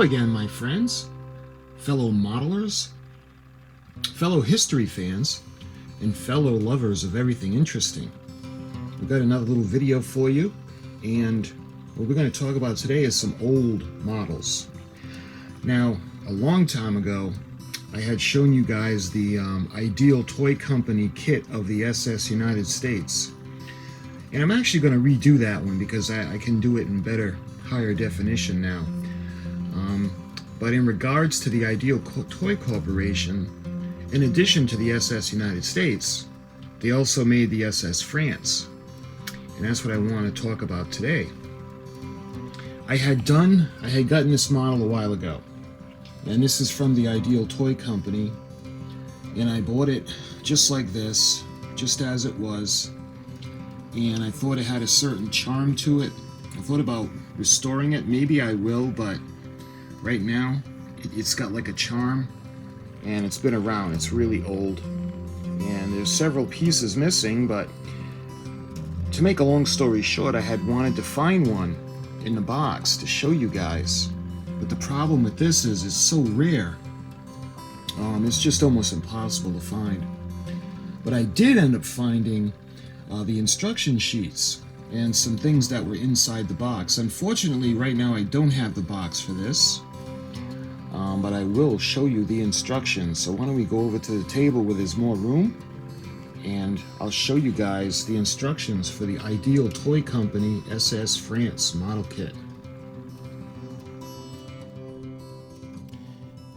Hello again, my friends, fellow modelers, fellow history fans, and fellow lovers of everything interesting. We've got another little video for you, and what we're going to talk about today is some old models. Now, a long time ago, I had shown you guys the Ideal Toy Company kit of the SS United States. And I'm actually going to redo that one because I can do it in better, higher definition now. But in regards to the Ideal Toy Corporation, in addition to the SS United States, they also made the SS France. And that's what I want to talk about today. I had gotten this model a while ago. And this is from the Ideal Toy Company. And I bought it just like this, just as it was. And I thought it had a certain charm to it. I thought about restoring it. Maybe I will, but right now it's got like a charm, and it's been around. It's really old, and there's several pieces missing, but to make a long story short, I had wanted to find one in the box to show you guys. But the problem with this is it's so rare. It's just almost impossible to find. But I did end up finding the instruction sheets and some things that were inside the box. Unfortunately, right now I don't have the box for this, but I will show you the instructions. So why don't we go over to the table where there's more room, and I'll show you guys the instructions for the Ideal Toy Company SS France model kit.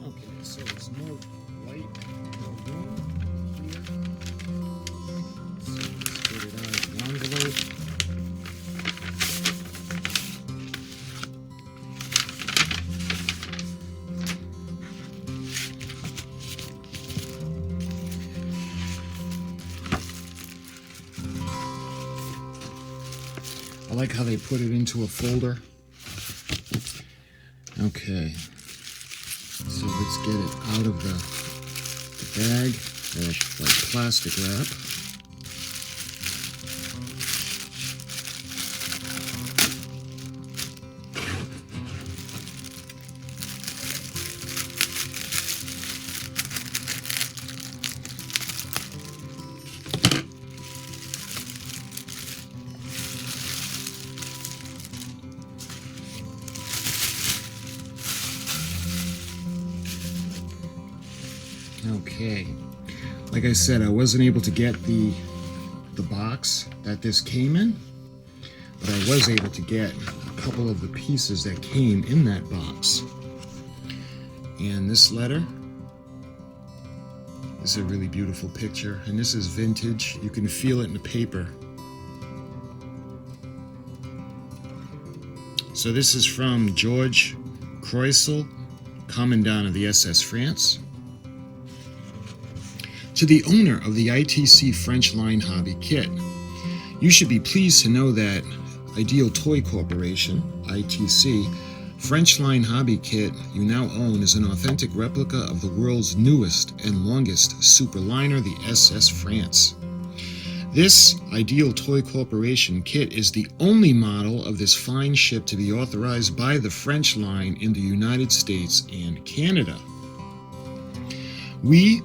Okay, so there's more light, more room here. So let's get it out of the envelope. I like how they put it into a folder. Okay, so let's get it out of the bag, like plastic wrap. Okay, like I said, I wasn't able to get the box that this came in, but I was able to get a couple of the pieces that came in that box. And this letter, this is a really beautiful picture, and this is vintage. You can feel it in the paper. So this is from George Croissel, Commandant of the SS France. To the owner of the ITC French Line Hobby Kit, you should be pleased to know that Ideal Toy Corporation, ITC, French Line Hobby Kit you now own is an authentic replica of the world's newest and longest superliner, the SS France. This Ideal Toy Corporation kit is the only model of this fine ship to be authorized by the French Line in the United States and Canada. We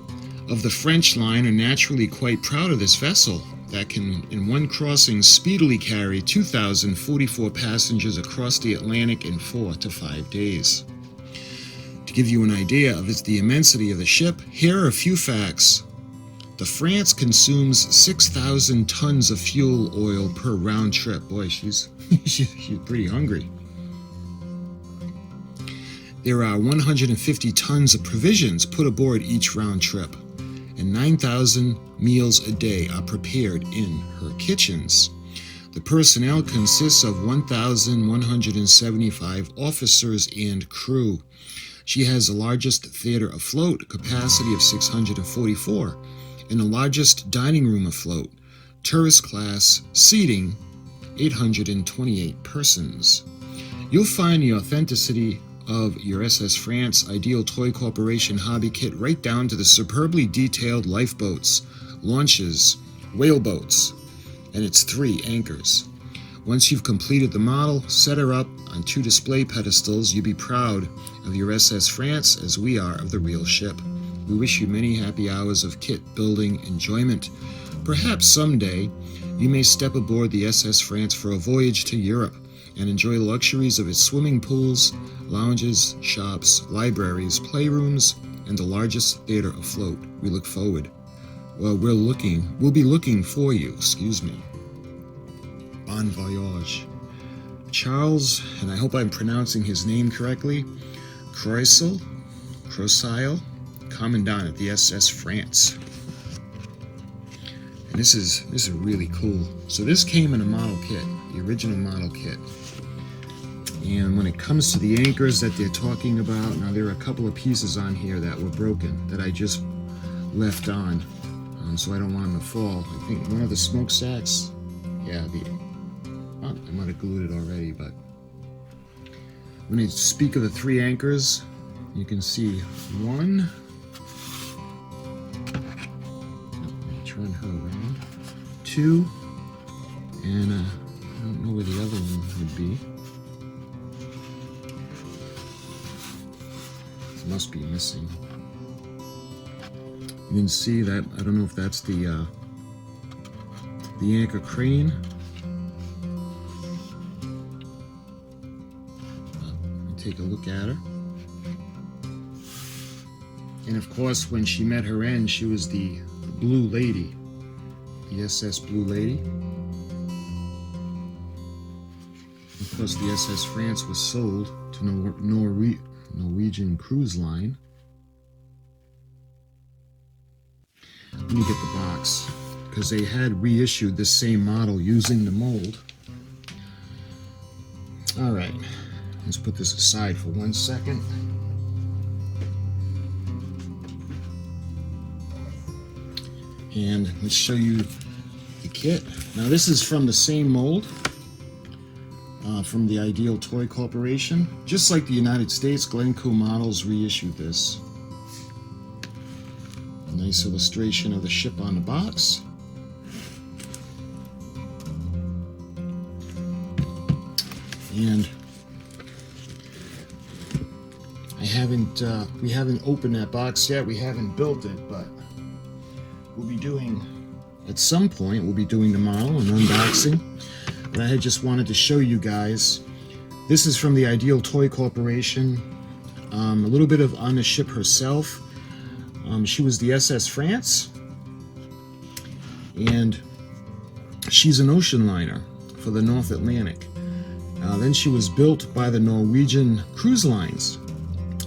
of the French Line are naturally quite proud of this vessel that can, in one crossing, speedily carry 2,044 passengers across the Atlantic in 4 to 5 days. To give you an idea of the immensity of the ship, here are a few facts. The France consumes 6,000 tons of fuel oil per round trip. Boy, she's pretty hungry. There are 150 tons of provisions put aboard each round trip, and 9,000 meals a day are prepared in her kitchens. The personnel consists of 1,175 officers and crew. She has the largest theater afloat, capacity of 644, and the largest dining room afloat, tourist class seating 828 persons. You'll find the authenticity of your SS France Ideal Toy Corporation hobby kit right down to the superbly detailed lifeboats, launches, whaleboats, and its 3 anchors. Once you've completed the model, set her up on 2 display pedestals. You'll be proud of your SS France as we are of the real ship. We wish you many happy hours of kit building enjoyment. Perhaps someday you may step aboard the SS France for a voyage to Europe and enjoy the luxuries of its swimming pools, lounges, shops, libraries, playrooms, and the largest theater afloat. We look forward. Well, we'll be looking for you, Bon voyage. Charles, and I hope I'm pronouncing his name correctly, Croisille, Commandant at the SS France. And this is really cool. So this came in a model kit, the original model kit. And when it comes to the anchors that they're talking about, now there are a couple of pieces on here that were broken that I just left on, so I don't want them to fall. I think one of the smokestacks, yeah, I might have glued it already, but when they speak of the 3 anchors, you can see 1. Turn her around. 2, and I don't know where the other one would be. It must be missing. You can see that, I don't know if that's the anchor crane. Take a look at her. And of course, when she met her end, she was the Blue Lady, the SS Blue Lady. Of course, the SS France was sold to Norwegian Cruise Line. Let me get the box, because they had reissued this same model using the mold. All right, let's put this aside for 1 second. And let's show you the kit. Now this is from the same mold, from the Ideal Toy Corporation. Just like the United States, Glencoe Models reissued this. A nice illustration of the ship on the box. And we haven't opened that box yet. We haven't built it, but we'll be doing, at some point, we'll be doing the model and unboxing. But I just wanted to show you guys. This is from the Ideal Toy Corporation. A little bit of on the ship herself. She was the SS France, and she's an ocean liner for the North Atlantic. Then she was built by the Norwegian Cruise Lines,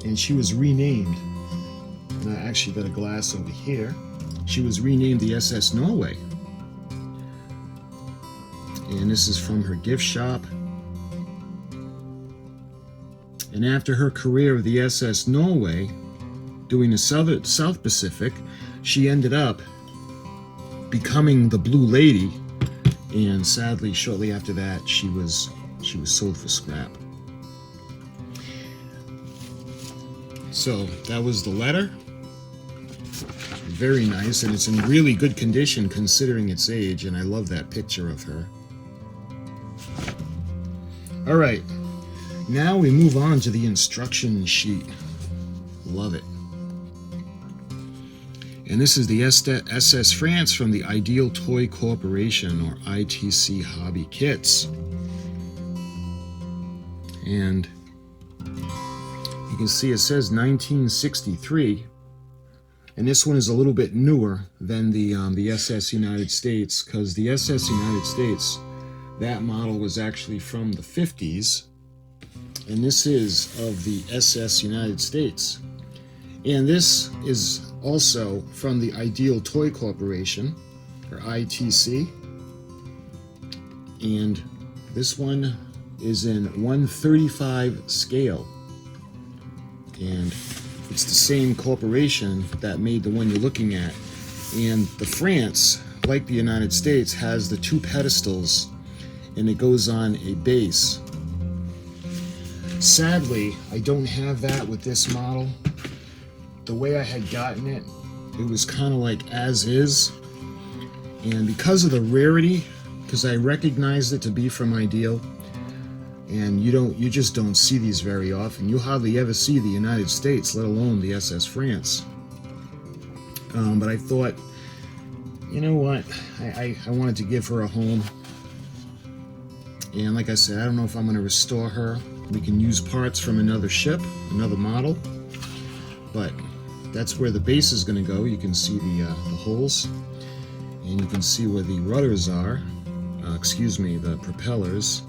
and she was renamed. And I actually got a glass over here. She was renamed the SS Norway. And this is from her gift shop. And after her career of the SS Norway, doing the South Pacific, she ended up becoming the Blue Lady. And sadly, shortly after that, she was sold for scrap. So that was the letter. Very nice, and it's in really good condition considering its age, and I love that picture of her. All right, now we move on to the instruction sheet. Love it. And this is the SS France from the Ideal Toy Corporation, or ITC Hobby Kits. And you can see it says 1963. And this one is a little bit newer than the SS United States, because the SS United States, that model was actually from the 50s, and this is of the SS United States. And this is also from the Ideal Toy Corporation, or ITC, and this one is in 1/35 scale, and it's the same corporation that made the one you're looking at. And the France, like the United States, has the 2 pedestals, and it goes on a base. Sadly, I don't have that with this model. The way I had gotten it, it was kind of like as is. And because of the rarity, because I recognized it to be from Ideal. And you just don't see these very often. You hardly ever see the United States, let alone the SS France. But I thought, you know what, I wanted to give her a home. And like I said, I don't know if I'm going to restore her. We can use parts from another ship, another model. But that's where the base is going to go. You can see the holes. And you can see where the rudders are. The propellers.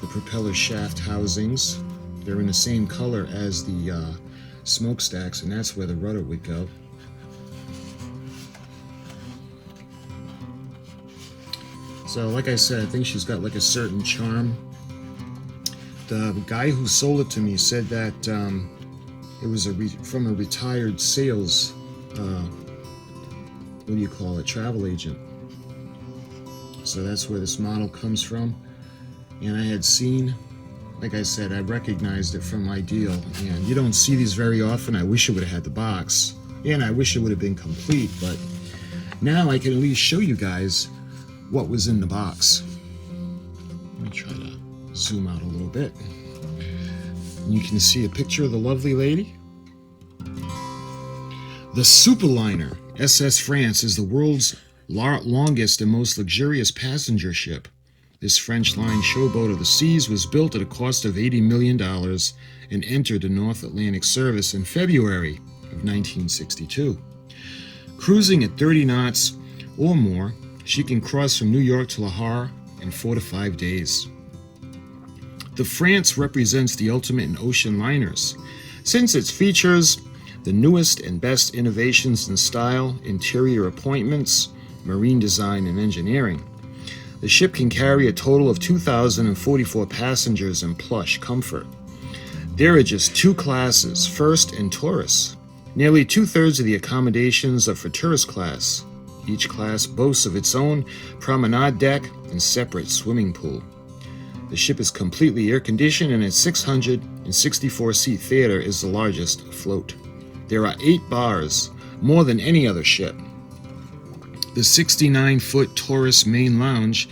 The propeller shaft housings. They're in the same color as the smokestacks, and that's where the rudder would go. So like I said, I think she's got like a certain charm. The guy who sold it to me said that it was from a retired sales, what do you call it, travel agent. So that's where this model comes from. And I had seen, like I said, I recognized it from Ideal, and you don't see these very often. I wish it would have had the box, and I wish it would have been complete, but now I can at least show you guys what was in the box. Let me try to zoom out a little bit. And you can see a picture of the lovely lady. The Superliner SS France is the world's longest and most luxurious passenger ship. This French-line showboat of the seas was built at a cost of $80 million and entered the North Atlantic service in February of 1962. Cruising at 30 knots or more, she can cross from New York to Lahore in 4 to 5 days. The France represents the ultimate in ocean liners, since it features the newest and best innovations in style, interior appointments, marine design, and engineering. The ship can carry a total of 2,044 passengers in plush comfort. There are just two classes, first and tourist. Nearly 2/3 of the accommodations are for tourist class. Each class boasts of its own promenade deck and separate swimming pool. The ship is completely air-conditioned, and its 664-seat theater is the largest afloat. There are 8 bars, more than any other ship. The 69-foot Taurus main lounge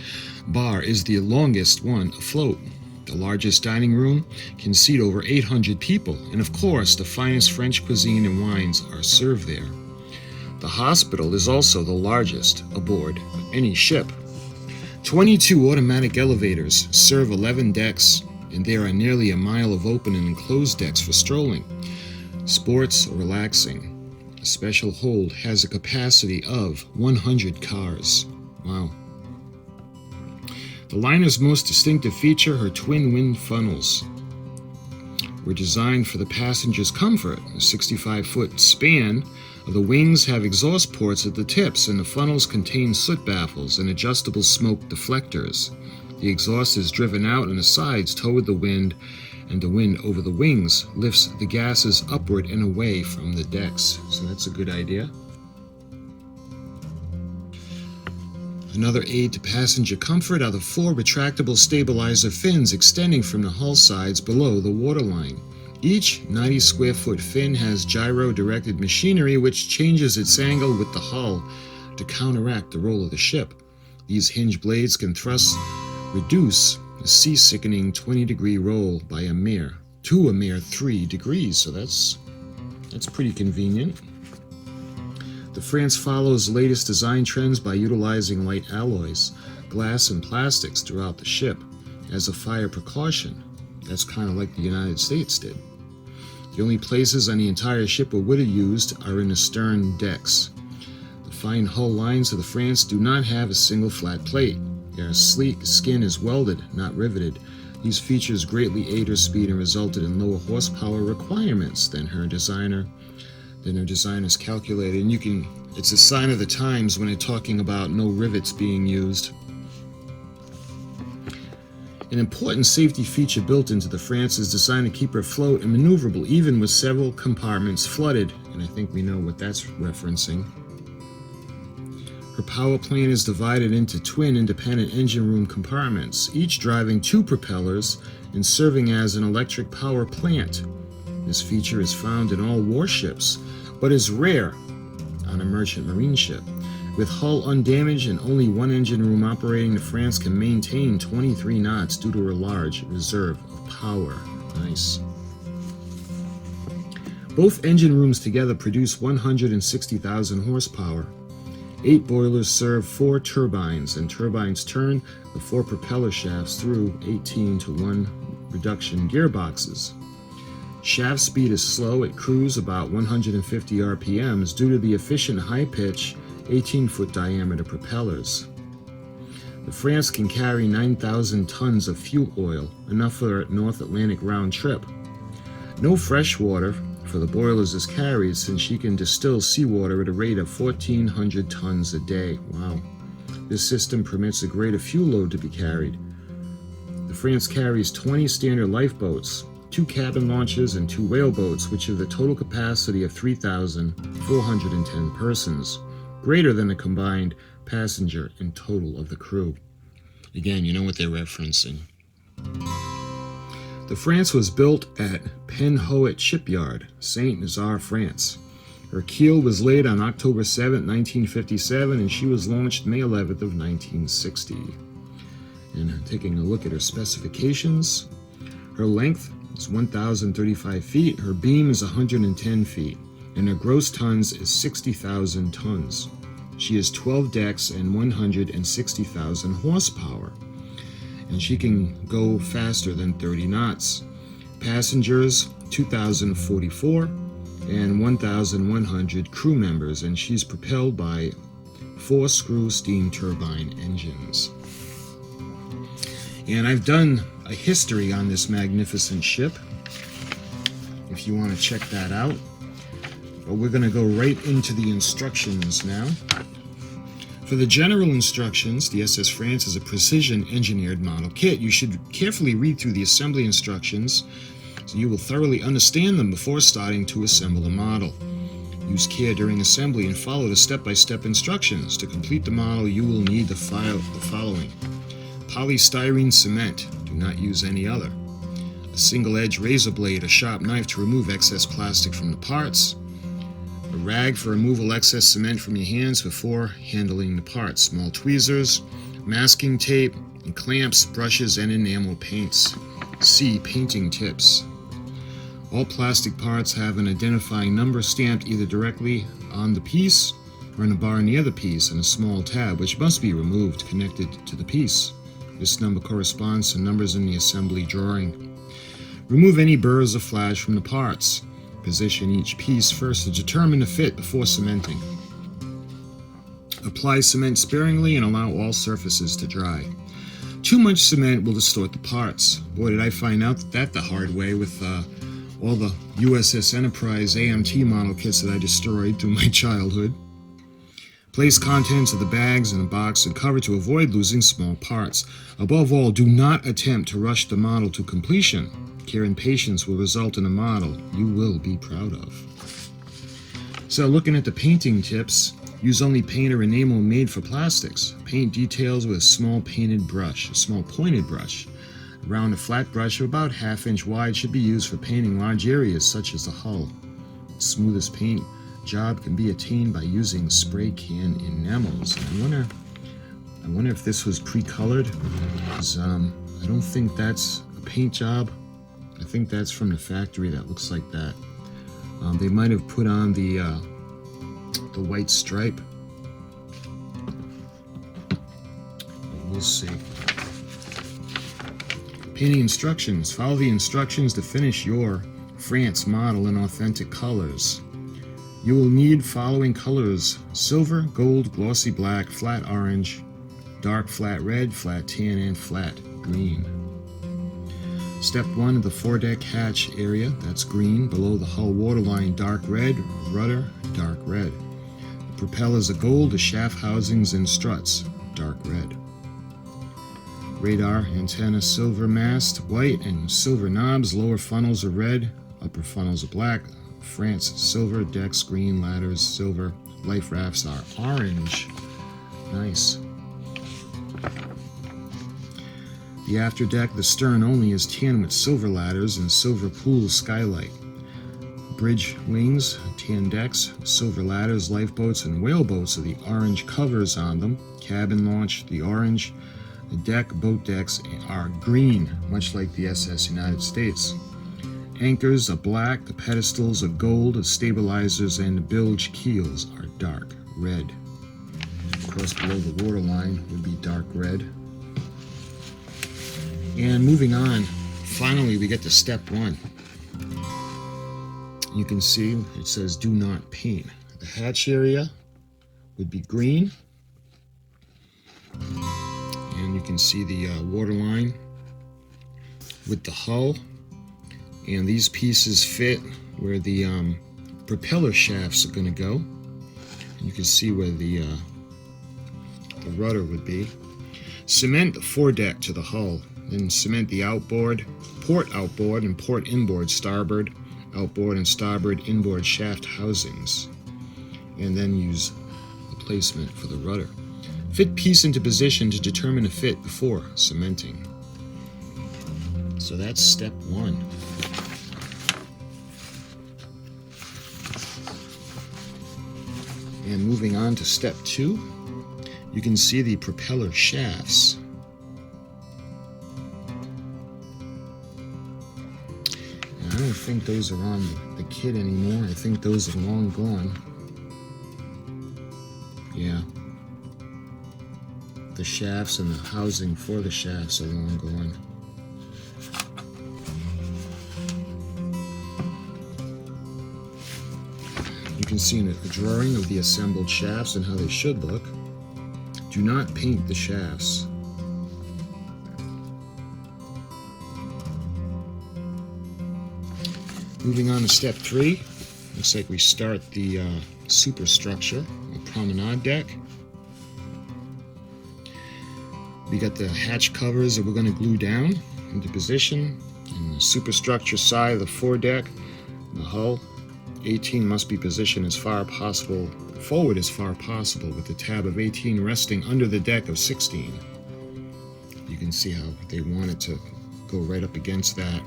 bar is the longest one afloat. The largest dining room can seat over 800 people, and of course, the finest French cuisine and wines are served there. The hospital is also the largest aboard any ship. 22 automatic elevators serve 11 decks, and there are nearly a mile of open and enclosed decks for strolling, sports, or relaxing. A special hold has a capacity of 100 cars. Wow. The liner's most distinctive feature, her twin wind funnels, were designed for the passenger's comfort. A 65-foot span of the wings have exhaust ports at the tips, and the funnels contain soot baffles and adjustable smoke deflectors. The exhaust is driven out and the sides toward the wind, and the wind over the wings lifts the gases upward and away from the decks. So that's a good idea. Another aid to passenger comfort are the 4 retractable stabilizer fins extending from the hull sides below the waterline. Each 90-square-foot fin has gyro-directed machinery which changes its angle with the hull to counteract the roll of the ship. These hinge blades can thus reduce the sea-sickening 20-degree roll by a mere 3 degrees. So that's pretty convenient. The France follows latest design trends by utilizing light alloys, glass, and plastics throughout the ship as a fire precaution. That's kind of like the United States did. The only places on the entire ship where wood are used are in the stern decks. The fine hull lines of the France do not have a single flat plate. Their sleek skin is welded, not riveted. These features greatly aid her speed and resulted in lower horsepower requirements than her designers calculated. And it's a sign of the times when they're talking about no rivets being used. An important safety feature built into the France is designed to keep her afloat and maneuverable even with several compartments flooded, and I think we know what that's referencing. Her power plant is divided into twin independent engine room compartments, each driving 2 propellers and serving as an electric power plant. This feature is found in all warships, but is rare on a merchant marine ship. With hull undamaged and only one engine room operating, the France can maintain 23 knots due to her large reserve of power. Nice. Both engine rooms together produce 160,000 horsepower. 8 boilers serve 4 turbines, and turbines turn the 4 propeller shafts through 18-to-1 reduction gearboxes. Shaft speed is slow at cruise about 150 RPMs due to the efficient high-pitch 18-foot diameter propellers. The France can carry 9,000 tons of fuel oil, enough for a North Atlantic round trip. No fresh water for the boilers is carried, since she can distill seawater at a rate of 1,400 tons a day. Wow. This system permits a greater fuel load to be carried. The France carries 20 standard lifeboats, 2 cabin launches, and 2 whaleboats, which have the total capacity of 3,410 persons, greater than the combined passenger and total of the crew. Again, you know what they're referencing. The France was built at Penhoet Shipyard, Saint-Nazaire, France. Her keel was laid on October 7, 1957, and she was launched May 11th of 1960. And taking a look at her specifications, her length is 1,035 feet, her beam is 110 feet, and her gross tons is 60,000 tons. She has 12 decks and 160,000 horsepower, and she can go faster than 30 knots. Passengers, 2,044, and 1,100 crew members, and she's propelled by 4-screw steam turbine engines. And I've done a history on this magnificent ship, if you want to check that out. But we're going to go right into the instructions now. For the general instructions, the SS France is a precision-engineered model kit. You should carefully read through the assembly instructions so you will thoroughly understand them before starting to assemble the model. Use care during assembly and follow the step-by-step instructions. To complete the model, you will need the following: polystyrene cement. Do not use any other. A single-edge razor blade, a sharp knife to remove excess plastic from the parts. A rag for removal excess cement from your hands before handling the parts. Small tweezers, masking tape, and clamps, brushes, and enamel paints. C. Painting tips. All plastic parts have an identifying number stamped either directly on the piece or in a bar near the piece, and a small tab which must be removed connected to the piece. This number corresponds to numbers in the assembly drawing. Remove any burrs or flash from the parts. Position each piece first to determine the fit before cementing. Apply cement sparingly and allow all surfaces to dry. Too much cement will distort the parts. Boy, did I find out that the hard way with all the USS Enterprise AMT model kits that I destroyed through my childhood. Place contents of the bags in a box and cover to avoid losing small parts. Above all, do not attempt to rush the model to completion. Care and patience will result in a model you will be proud of. So, looking at the painting tips, use only paint or enamel made for plastics. Paint details with a small pointed brush. Around a flat brush of about 1/2 inch wide should be used for painting large areas such as the hull. The smoothest paint job can be attained by using spray can enamels. I wonder if this was pre-colored, because I don't think that's a paint job. I think that's from the factory. That looks like that. They might have put on the white stripe. We'll see. Painting instructions. Follow the instructions to finish your France model in authentic colors. You will need following colors: silver, gold, glossy black, flat orange, dark flat red, flat tan, and flat green. Step 1 of the foredeck hatch area, that's green. Below the hull waterline, dark red. Rudder, dark red. The propellers are gold. The shaft housings and struts, dark red. Radar antenna, silver mast, white, and silver knobs. Lower funnels are red. Upper funnels are black. France, silver. Decks, green. Ladders, silver. Life rafts are orange. Nice. The afterdeck, the stern only, is tan with silver ladders and silver pool skylight. bridge wings, tan decks, silver ladders, lifeboats, and whaleboats are the orange covers on them. Cabin launch, the orange. The boat decks are green, much like the SS United States. Anchors are black, the pedestals are gold, the stabilizers and the bilge keels are dark red. Of course, below the waterline would be dark red. And moving on, finally we get to step 1. You can see it says do not paint. The hatch area would be green. And you can see the waterline with the hull. And these pieces fit where the propeller shafts are going to go. And you can see where the rudder would be. Cement the foredeck to the hull. Then cement the port outboard and port inboard, starboard outboard and starboard inboard shaft housings. And then use the placement for the rudder. Fit piece into position to determine a fit before cementing. So that's step 1. And moving on to step 2, you can see the propeller shafts. And I don't think those are on the kit anymore. I think those are long gone. Yeah. The shafts and the housing for the shafts are long gone. You can see a drawing of the assembled shafts and how they should look. Do not paint the shafts. Moving on to step 3, looks like we start the superstructure, or promenade deck. We got the hatch covers that we're going to glue down into position. And the superstructure side of the foredeck, the hull, 18 must be positioned as far possible, forward as far possible, with the tab of 18 resting under the deck of 16. You can see how they want it to go right up against that.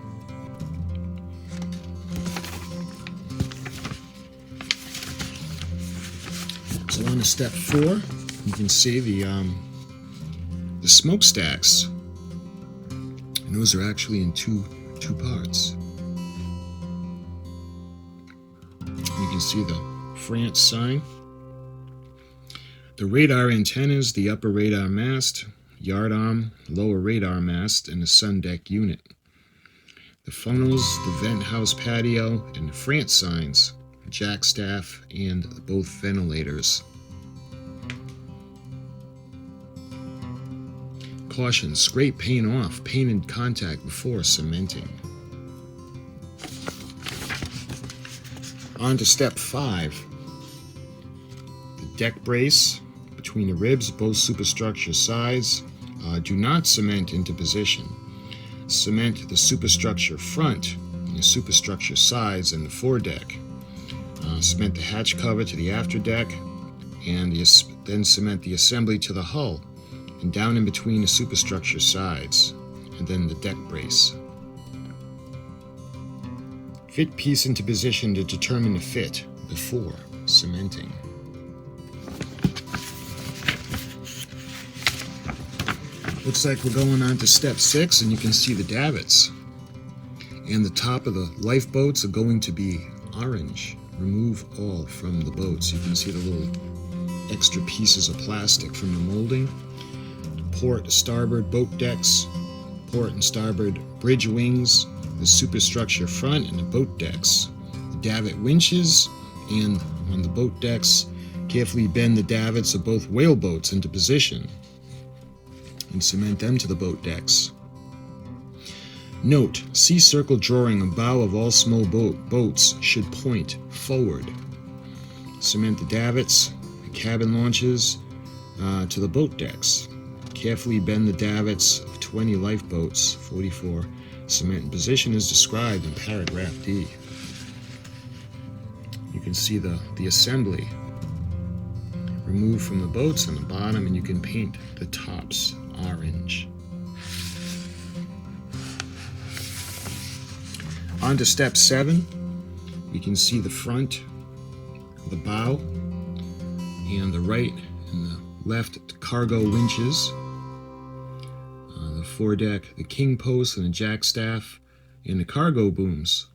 So on to step 4, you can see the smokestacks. And those are actually in two parts. You can see the France sign. The radar antennas, the upper radar mast, yard arm, lower radar mast, and the sun deck unit. The funnels, the vent house patio, and the France signs, jack staff, and both ventilators. Caution, scrape paint off, paint in contact before cementing. On to step 5. The deck brace between the ribs, both superstructure sides. Do not cement into position. Cement the superstructure front and the superstructure sides and the foredeck. Cement the hatch cover to the afterdeck, and then cement the assembly to the hull and down in between the superstructure sides, and then the deck brace. Fit piece into position to determine the fit before cementing. Looks like we're going on to step 6, and you can see the davits. And the top of the lifeboats are going to be orange. Remove all from the boats. You can see the little extra pieces of plastic from the molding. Port, starboard boat decks, port and starboard bridge wings, the superstructure front and the boat decks, the davit winches, and on the boat decks, carefully bend the davits of both whaleboats into position and cement them to the boat decks. Note, C-circle drawing of bow of all small boats should point forward. Cement the davits, the cabin launches to the boat decks. Carefully bend the davits of 20 lifeboats, 44. Cement in position is described in paragraph D. You can see the assembly removed from the boats on the bottom, and you can paint the tops orange. On to step 7. You can see the front, the bow, and the right and the left cargo winches, the foredeck, the king post and the jack staff, and the cargo booms.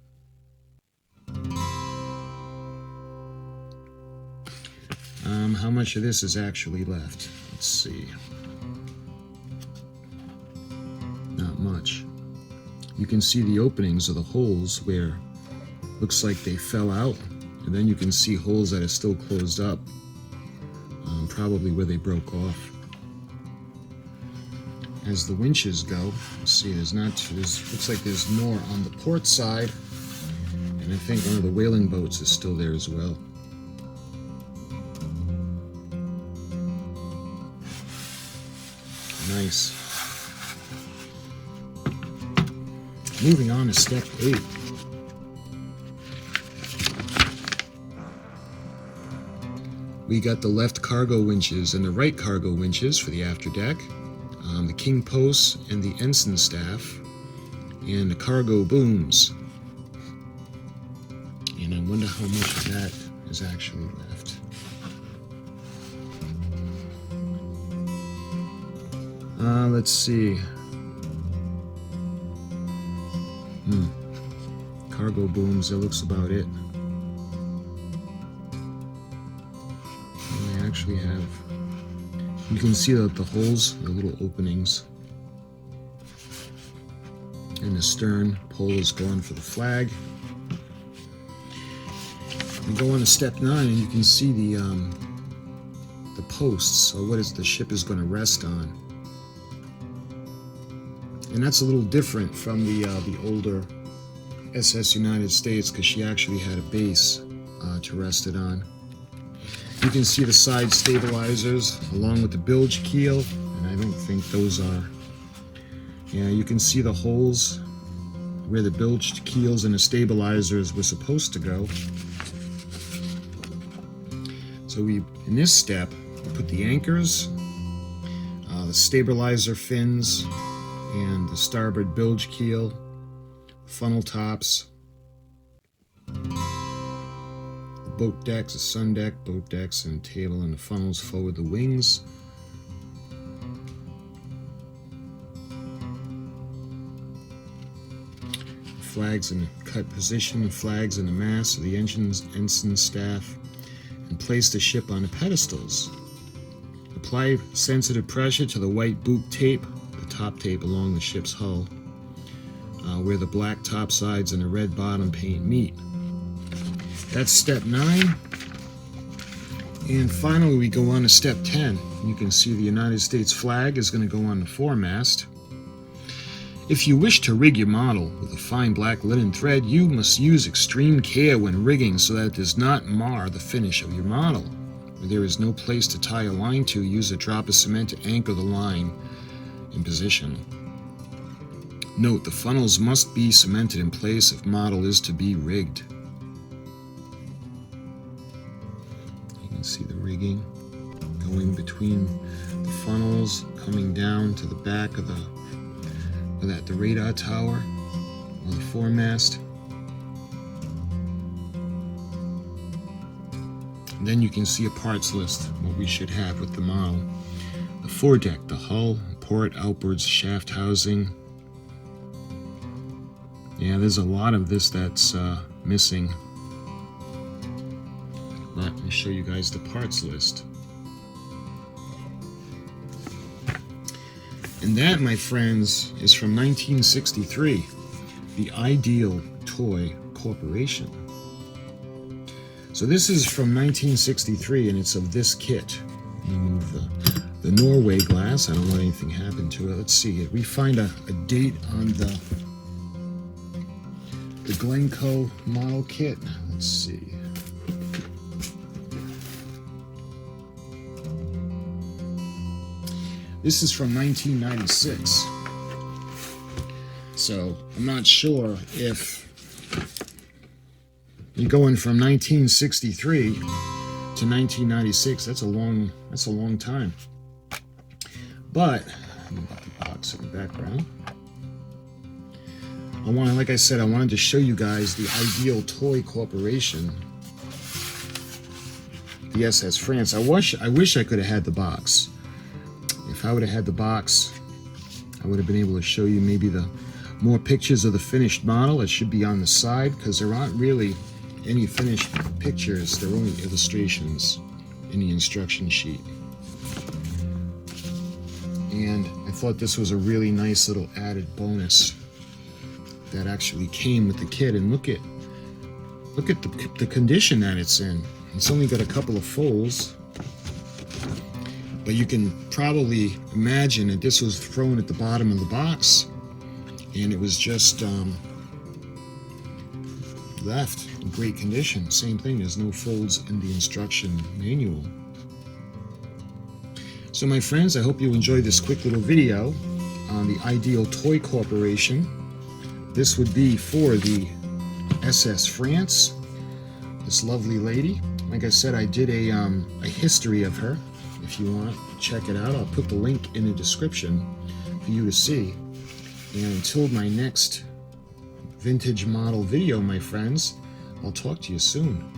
How much of this is actually left? Let's see. Not much. You can see the openings of the holes where looks like they fell out, and then you can see holes that are still closed up, probably where they broke off. As the winches go, let's see, looks like there's more on the port side, and I think one of the whaling boats is still there as well. Nice. Moving on to step 8. We got the left cargo winches and the right cargo winches for the afterdeck, the king posts and the ensign staff, and the cargo booms. And I wonder how much of that is actually left. Let's see. Cargo booms, that looks about it. And they actually have, you can see that the holes, the little openings. And the stern pole is going for the flag. We go on to step 9 and you can see the posts, so what is the ship is going to rest on. And that's a little different from the older SS United States, because she actually had a base to rest it on. You can see the side stabilizers along with the bilge keel, and I don't think those are. Yeah, you can see the holes where the bilged keels and the stabilizers were supposed to go. So in this step, we put the anchors, the stabilizer fins, and the starboard bilge keel, funnel tops, the boat decks, the sun deck, boat decks, and table, and the funnels forward the wings. Flags in the cut position, the flags in the mast of the ensign staff, and place the ship on the pedestals. Apply sensitive pressure to the white boot tape, the top tape along the ship's hull, where the black top sides and the red bottom paint meet. That's step 9. And finally we go on to step 10. You can see the United States flag is going to go on the foremast. If you wish to rig your model with a fine black linen thread, you must use extreme care when rigging so that it does not mar the finish of your model. Where there is no place to tie a line to, use a drop of cement to anchor the line in position. Note, the funnels must be cemented in place if model is to be rigged. You can see the rigging going between the funnels, coming down to the back of the radar tower or the foremast. And then you can see a parts list, what we should have with the model. The foredeck, the hull, port, outboards, shaft housing. Yeah, there's a lot of this that's missing. Let me show you guys the parts list. And that, my friends, is from 1963, the Ideal Toy Corporation. So this is from 1963, and it's of this kit. Remove the Norway glass. I don't want anything to happen to it. Let's see. We find a date on the Glencoe model kit. Let's see. This is from 1996. So I'm not sure if you're going from 1963 to 1996. That's a long time. But let me put the box in the background. like I said, I wanted to show you guys the Ideal Toy Corporation, the SS France. I wish I could have had the box. If I would have had the box, I would have been able to show you maybe the more pictures of the finished model. It should be on the side because there aren't really any finished pictures. They're only illustrations in the instruction sheet. And I thought this was a really nice little added bonus that actually came with the kit. And look at the condition that it's in. It's only got a couple of folds, but you can probably imagine that this was thrown at the bottom of the box and it was just left in great condition. Same thing, there's no folds in the instruction manual. So my friends, I hope you enjoyed this quick little video on the Ideal Toy Corporation. This would be for the SS France, this lovely lady. Like I said, I did a history of her. If you want, check it out. I'll put the link in the description for you to see. And until my next vintage model video, my friends, I'll talk to you soon.